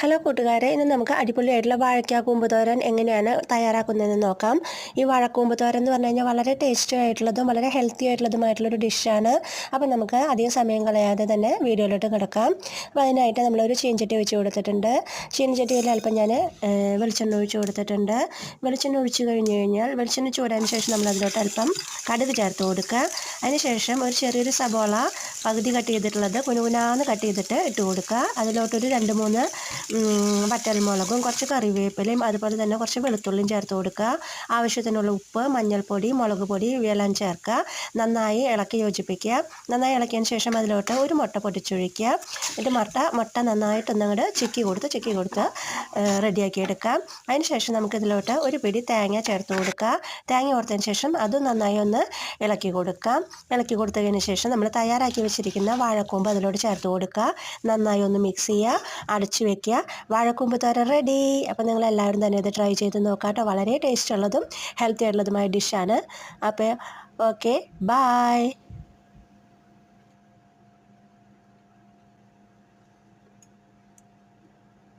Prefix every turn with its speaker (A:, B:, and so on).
A: Hello കൂട്ടുകാരെ, ഇന്ന് നമുക്ക് അടിപൊളിയായിട്ടുള്ള വാഴയ്ക്ക കൂമ്പ് തോരൻ എങ്ങനെയാണ് തയ്യാറാക്കുന്നതെന്ന് നോക്കാം. ഈ വാഴക്കൂമ്പ് തോരൻ എന്ന് പറഞ്ഞു കഴിഞ്ഞാൽ വളരെ ടേസ്റ്റി ആയിട്ടുള്ളതും വളരെ ഹെൽത്തി ആയിട്ടുള്ളതുമായിട്ടുള്ളൊരു ഡിഷാണ്. അപ്പോൾ നമുക്ക് അധികം സമയം കളയാതെ തന്നെ വീഡിയോയിലോട്ട് കിടക്കാം. അപ്പോൾ അതിനായിട്ട് നമ്മളൊരു ചീനച്ചട്ടി വെച്ച് കൊടുത്തിട്ടുണ്ട്. ചീനച്ചട്ടിയിൽ അല്പം ഞാൻ വെളിച്ചെണ്ണ ഒഴിച്ച് കൊടുത്തിട്ടുണ്ട്. വെളിച്ചെണ്ണ ഒഴിച്ച് കഴിഞ്ഞാൽ വെളിച്ചെണ്ണ ചൂടായതിന് ശേഷം നമ്മളതിലോട്ട് അല്പം കടുക് ചേർത്ത് കൊടുക്കുക. അതിനുശേഷം ഒരു ചെറിയൊരു സബോള പകുതി കട്ട് ചെയ്തിട്ടുള്ളത് കുനുകുനാന്ന് കട്ട് ചെയ്തിട്ട് ഇട്ട് കൊടുക്കുക. അതിലോട്ടൊരു 2-3 വറ്റൽമുളകും കുറച്ച് കറിവേപ്പിലയും അതുപോലെ തന്നെ കുറച്ച് വെളുത്തുള്ളിയും ചേർത്ത് കൊടുക്കുക. ആവശ്യത്തിനുള്ള ഉപ്പ്, മഞ്ഞൾപ്പൊടി, മുളക് പൊടി ഇവയെല്ലാം ചേർക്കുക. നന്നായി ഇളക്കി യോജിപ്പിക്കുക. നന്നായി ഇളക്കിയതിന് ശേഷം അതിലോട്ട് ഒരു മുട്ട പൊട്ടിച്ചൊഴിക്കുക. എന്നിട്ട് മുട്ട നന്നായിട്ടൊന്നങ്ങോട്ട് ചിക്കി കൊടുത്ത് റെഡിയാക്കി എടുക്കാം. അതിന് ശേഷം നമുക്കിതിലോട്ട് ഒരു പിടി തേങ്ങ ചേർത്ത് കൊടുക്കുക. തേങ്ങ കൊടുത്തതിന് ശേഷം അതും നന്നായി ഒന്ന് ഇളക്കി കൊടുക്കാം. ഇളക്കി കൊടുത്തതിന് ശേഷം നമ്മൾ തയ്യാറാക്കി വെച്ചിരിക്കുന്ന വാഴക്കൂമ്പ് അതിലോട്ട് ചേർത്ത് കൊടുക്കുക. നന്നായി ഒന്ന് മിക്സ് ചെയ്യുക, അടച്ചു വെക്കുക. വാഴക്കൂമ്പ് തോരൻ റെഡി. അപ്പോൾ നിങ്ങൾ എല്ലാവരും തന്നെ ഇത് ട്രൈ ചെയ്ത് നോക്കാം കേട്ടോ. വളരെ ടേസ്റ്റ് ഉള്ളതും ഹെൽത്തി ആയിട്ടുള്ളതുമായ ഡിഷാണ്. അപ്പോൾ ഓക്കെ, ബൈ.